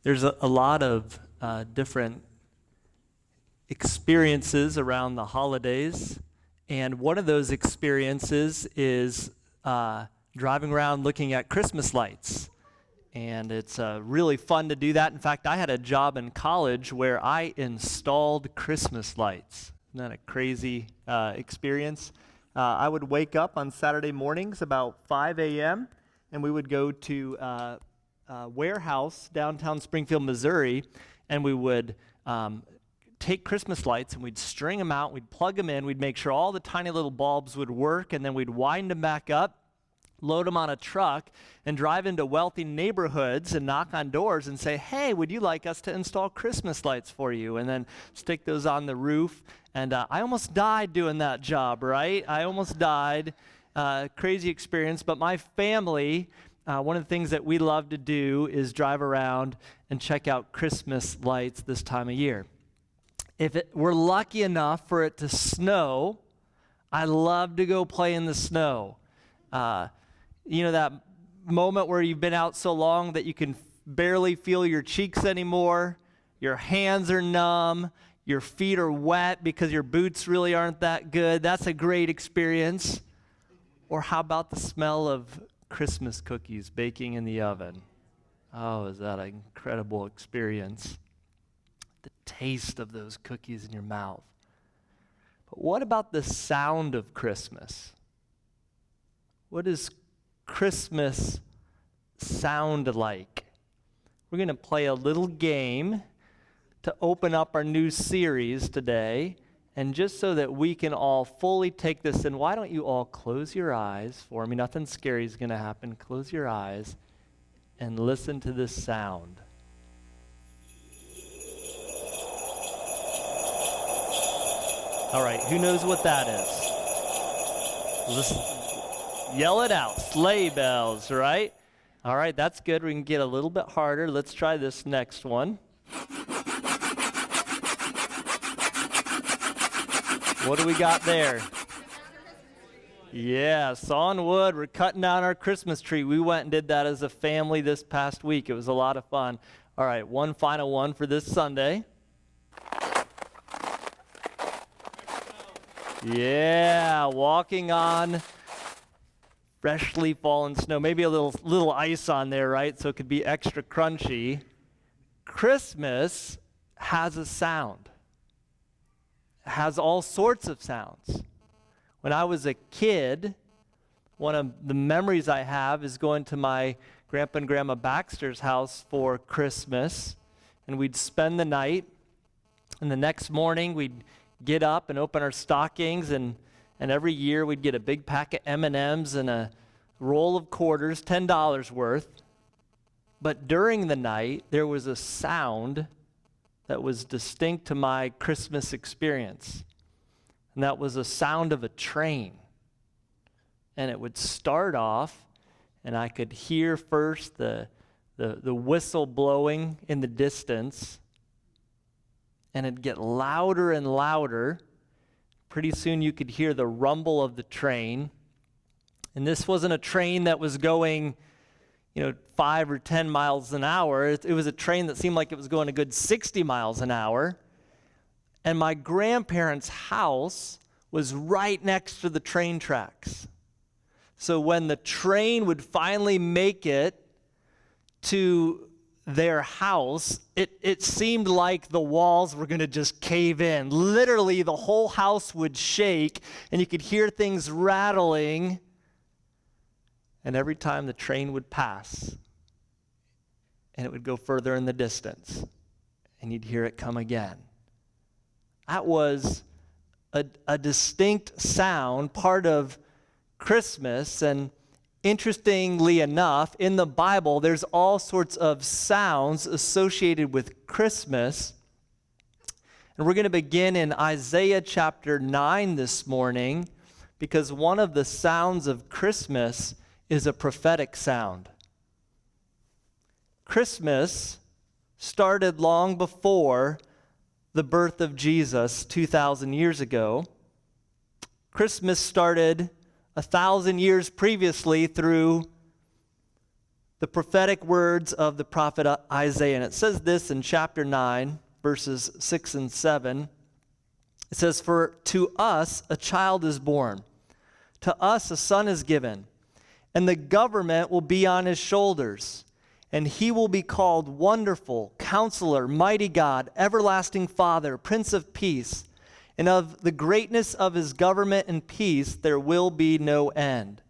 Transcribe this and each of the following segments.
There's a lot of different experiences around the holidays, and one of those experiences is driving around looking at Christmas lights. And it's really fun to do that. In fact, I had a job in college where I installed Christmas lights. Isn't that a crazy experience? I would wake up on Saturday mornings about 5 a.m., and we would go to a warehouse downtown Springfield, Missouri, and we would take Christmas lights and we'd string them out, we'd plug them in, we'd make sure all the tiny little bulbs would work, and then we'd wind them back up, load them on a truck, and drive into wealthy neighborhoods and knock on doors and say, hey, would you like us to install Christmas lights for you? And then stick those on the roof. And I almost died doing that job, right? I almost died. Crazy experience. But my family, one of the things that we love to do is drive around and check out Christmas lights this time of year. If we're lucky enough for it to snow, I love to go play in the snow. You know that moment where you've been out so long that you can barely feel your cheeks anymore, your hands are numb, your feet are wet because your boots really aren't that good. That's a great experience. Or how about the smell of Christmas cookies baking in the oven? Oh, is that an incredible experience? The taste of those cookies in your mouth. But what about the sound of Christmas? What does Christmas sound like? We're going to play a little game to open up our new series today. And just so that we can all fully take this in, why don't you all close your eyes for me? Nothing scary is going to happen. Close your eyes and listen to this sound. All right, who knows what that is? Listen. Yell it out. Sleigh bells, right? All right, that's good. We can get a little bit harder. Let's try this next one. What do we got there? Yeah, sawing wood. We're cutting down our Christmas tree. We went and did that as a family this past week. It was a lot of fun. All right, one final one for this Sunday. Yeah, walking on freshly fallen snow, maybe a little ice on there, right? So it could be extra crunchy. Christmas has a sound. It has all sorts of sounds. When I was a kid, one of the memories I have is going to my grandpa and grandma Baxter's house for Christmas, and we'd spend the night, and the next morning we'd get up and open our stockings, and every year we'd get a big pack of M&Ms and a roll of quarters, $10 worth. But during the night, there was a sound that was distinct to my Christmas experience. And that was a sound of a train. And it would start off, and I could hear first the whistle blowing in the distance. And it'd get louder and louder. Pretty soon you could hear the rumble of the train. And this wasn't a train that was going, 5 or 10 miles an hour. It was a train that seemed like it was going a good 60 miles an hour. And my grandparents' house was right next to the train tracks. So when the train would finally make it to their house, it seemed like the walls were going to just cave in. Literally, the whole house would shake, and you could hear things rattling. And every time the train would pass, and it would go further in the distance, and you'd hear it come again. That was a distinct sound, part of Christmas. And interestingly enough, in the Bible, there's all sorts of sounds associated with Christmas. And we're going to begin in Isaiah chapter 9 this morning, because one of the sounds of Christmas is a prophetic sound. Christmas started long before the birth of Jesus 2,000 years ago. Christmas started 1,000 years previously through the prophetic words of the prophet Isaiah. And it says this in chapter 9, verses 6 and 7. It says, "For to us a child is born, to us a son is given, and the government will be on his shoulders. And he will be called Wonderful, Counselor, Mighty God, Everlasting Father, Prince of Peace. And of the greatness of his government and peace there will be no end.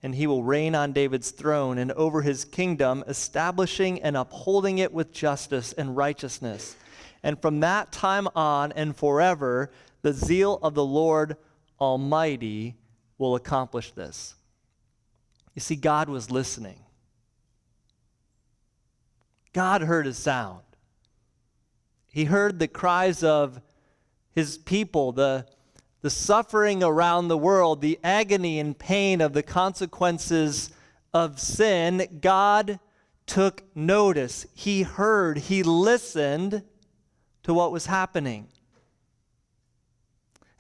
And he will reign on David's throne and over his kingdom, establishing and upholding it with justice and righteousness. And from that time on and forever, the zeal of the Lord Almighty will accomplish this." You see, God was listening. God heard his sound. He heard the cries of his people, the suffering around the world, the agony and pain of the consequences of sin. God took notice. He heard, he listened to what was happening.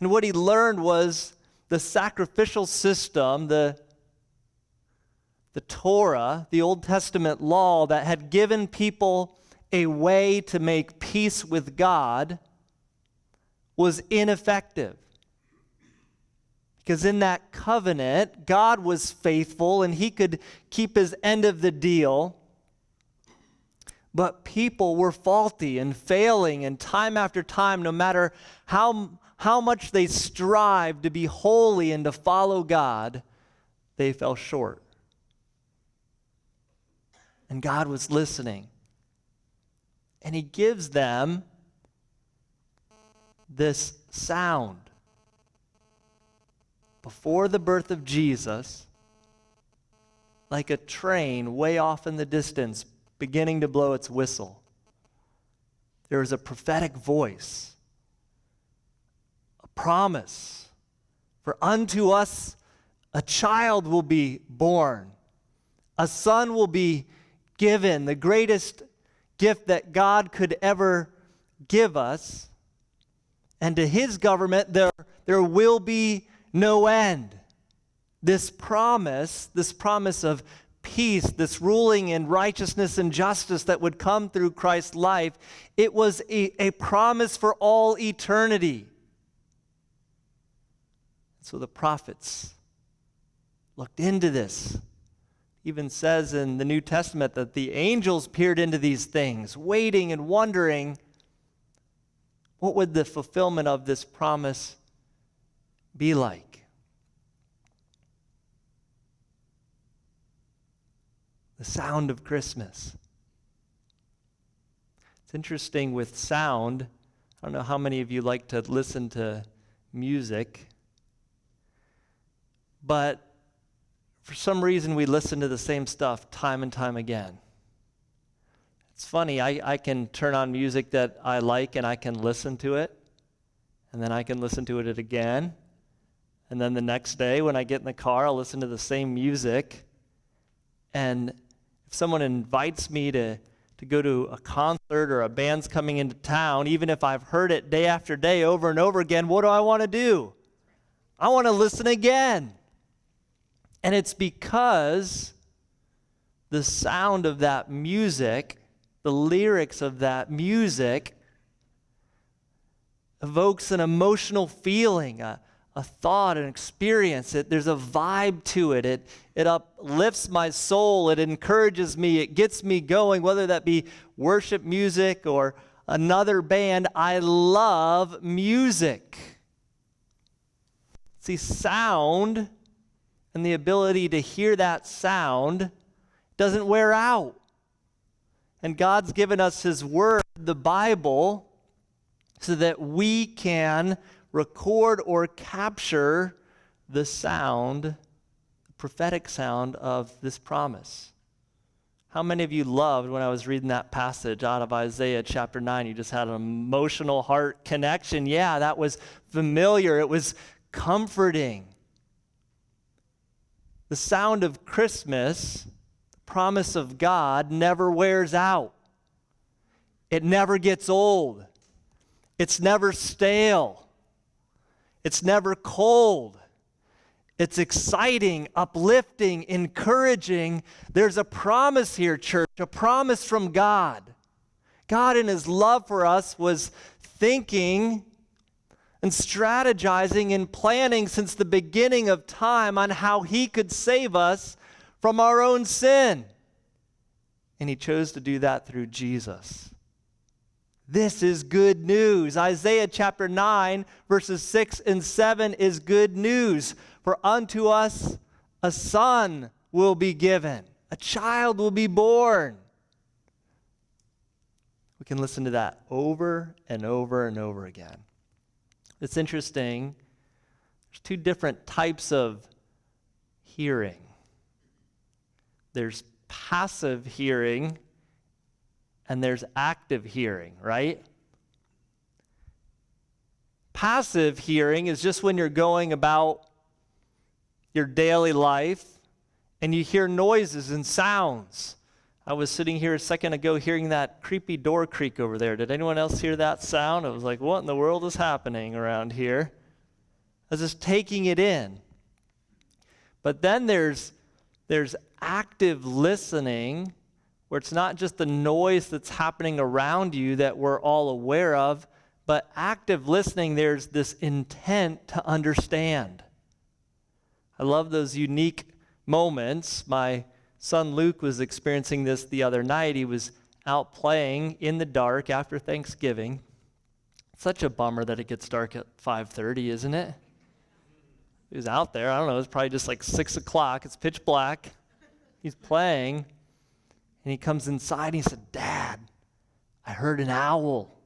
And what he learned was the sacrificial system, the Torah, the Old Testament law that had given people a way to make peace with God, was ineffective. Because in that covenant, God was faithful and he could keep his end of the deal. But people were faulty and failing, and time after time, no matter how much they strived to be holy and to follow God, they fell short. And God was listening. And he gives them this sound. Before the birth of Jesus, like a train way off in the distance, beginning to blow its whistle, there is a prophetic voice, a promise. "For unto us a child will be born, a son will be given," the greatest gift that God could ever give us. "And to his government there will be no end." This promise of peace, this ruling in righteousness and justice that would come through Christ's life, it was a promise for all eternity. So the prophets looked into this. Even says in the New Testament that the angels peered into these things, waiting and wondering, what would the fulfillment of this promise be like? The sound of Christmas. It's interesting with sound. I don't know how many of you like to listen to music, but for some reason, we listen to the same stuff time and time again. It's funny, I can turn on music that I like and I can listen to it, and then I can listen to it again, and then the next day when I get in the car, I'll listen to the same music. And if someone invites me to go to a concert or a band's coming into town, even if I've heard it day after day over and over again, what do I want to do? I want to listen again. And it's because the sound of that music, the lyrics of that music, evokes an emotional feeling, a thought, an experience. There's a vibe to it. It uplifts my soul. It encourages me. It gets me going, whether that be worship music or another band. I love music. See, sound and the ability to hear that sound doesn't wear out. And God's given us his word, the Bible, so that we can record or capture the sound, the prophetic sound of this promise. How many of you loved when I was reading that passage out of Isaiah chapter 9? You just had an emotional heart connection. Yeah, that was familiar. It was comforting. The sound of Christmas, the promise of God, never wears out. It never gets old. It's never stale. It's never cold. It's exciting, uplifting, encouraging. There's a promise here, church, a promise from God. God, in his love for us, was thinking and strategizing and planning since the beginning of time on how he could save us from our own sin. And he chose to do that through Jesus. This is good news. Isaiah chapter 9, verses 6 and 7 is good news. For unto us a son will be given, a child will be born. We can listen to that over and over and over again. It's interesting. There's two different types of hearing. There's passive hearing and there's active hearing, right? Passive hearing is just when you're going about your daily life and you hear noises and sounds. I was sitting here a second ago hearing that creepy door creak over there. Did anyone else hear that sound? I was like, what in the world is happening around here? I was just taking it in. But then there's active listening, where it's not just the noise that's happening around you that we're all aware of, but active listening, there's this intent to understand. I love those unique moments. My son Luke was experiencing this the other night. He was out playing in the dark after Thanksgiving. Such a bummer that it gets dark at 5:30, isn't it? He was out there. I don't know. It was probably just like 6 o'clock. It's pitch black. He's playing. And he comes inside and he said, Dad, I heard an owl.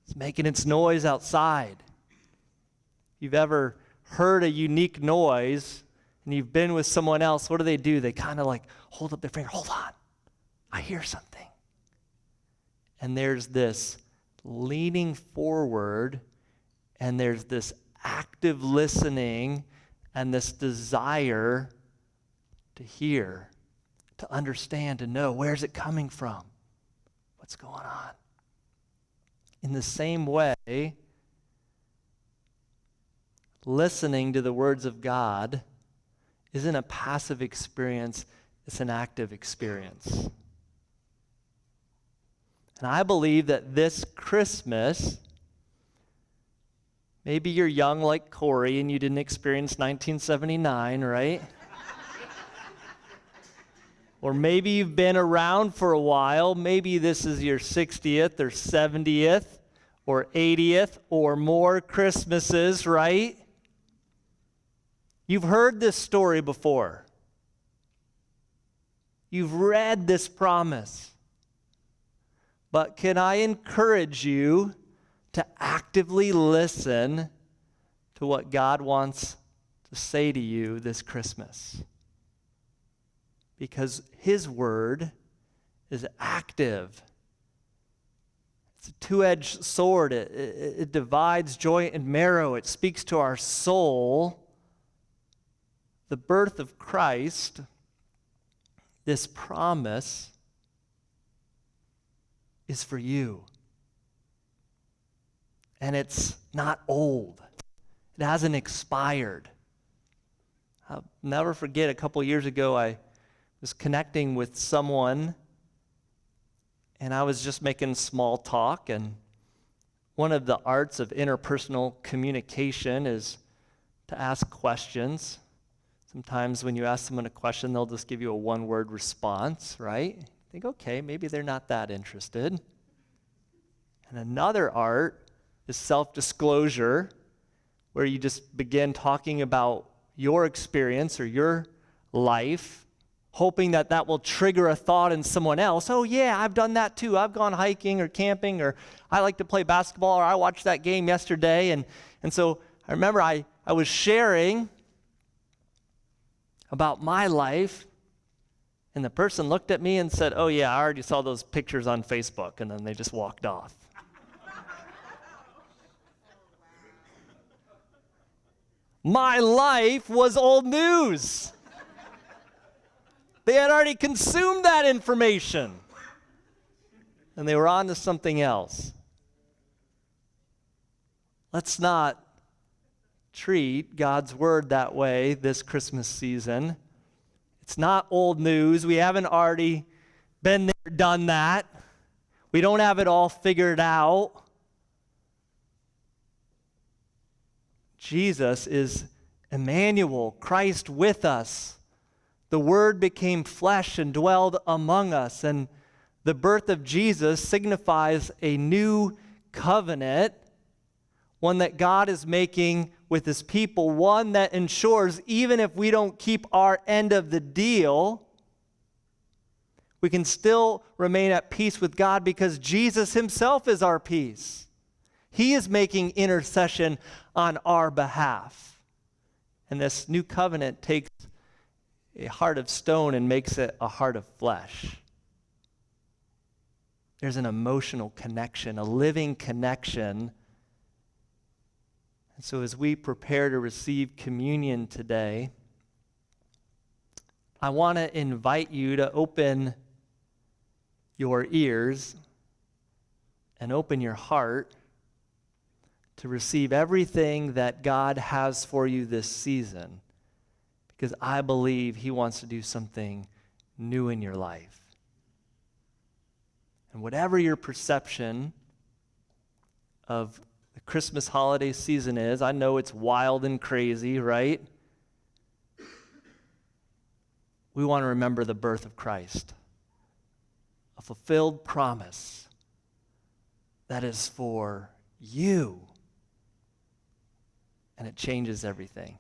It's making its noise outside. If you've ever heard a unique noise and you've been with someone else, what do? They kind of like hold up their finger. Hold on. I hear something. And there's this leaning forward and there's this active listening and this desire to hear, to understand, to know where's it coming from, what's going on. In the same way, listening to the words of God isn't a passive experience, it's an active experience. And I believe that this Christmas, maybe you're young like Corey and you didn't experience 1979, right? Or maybe you've been around for a while. Maybe this is your 60th or 70th or 80th or more Christmases, right? You've heard this story before. You've read this promise. But can I encourage you to actively listen to what God wants to say to you this Christmas? Because his word is active. It's a two-edged sword. It divides joint and marrow. It speaks to our soul. The birth of Christ, this promise, is for you. And it's not old. It hasn't expired. I'll never forget, a couple years ago, I was connecting with someone, and I was just making small talk, and one of the arts of interpersonal communication is to ask questions. Sometimes when you ask someone a question, they'll just give you a one-word response, right? You think, okay, maybe they're not that interested. And another art is self-disclosure, where you just begin talking about your experience or your life, hoping that that will trigger a thought in someone else. Oh yeah, I've done that too. I've gone hiking or camping, or I like to play basketball, or I watched that game yesterday. And so I remember I was sharing about my life, and the person looked at me and said, oh yeah, I already saw those pictures on Facebook, and then they just walked off. My life was old news. They had already consumed that information, and they were on to something else. Let's not treat God's word that way this Christmas season. It's not old news. We haven't already been there, done that. We don't have it all figured out. Jesus is Emmanuel, Christ with us. The Word became flesh and dwelled among us. And the birth of Jesus signifies a new covenant, one that God is making with his people, one that ensures even if we don't keep our end of the deal, we can still remain at peace with God because Jesus himself is our peace. He is making intercession on our behalf. And this new covenant takes a heart of stone and makes it a heart of flesh. There's an emotional connection, a living connection. And so as we prepare to receive communion today, I want to invite you to open your ears and open your heart to receive everything that God has for you this season, because I believe he wants to do something new in your life. And whatever your perception of the Christmas holiday season is, I know it's wild and crazy, right? We want to remember the birth of Christ, a fulfilled promise that is for you, and it changes everything.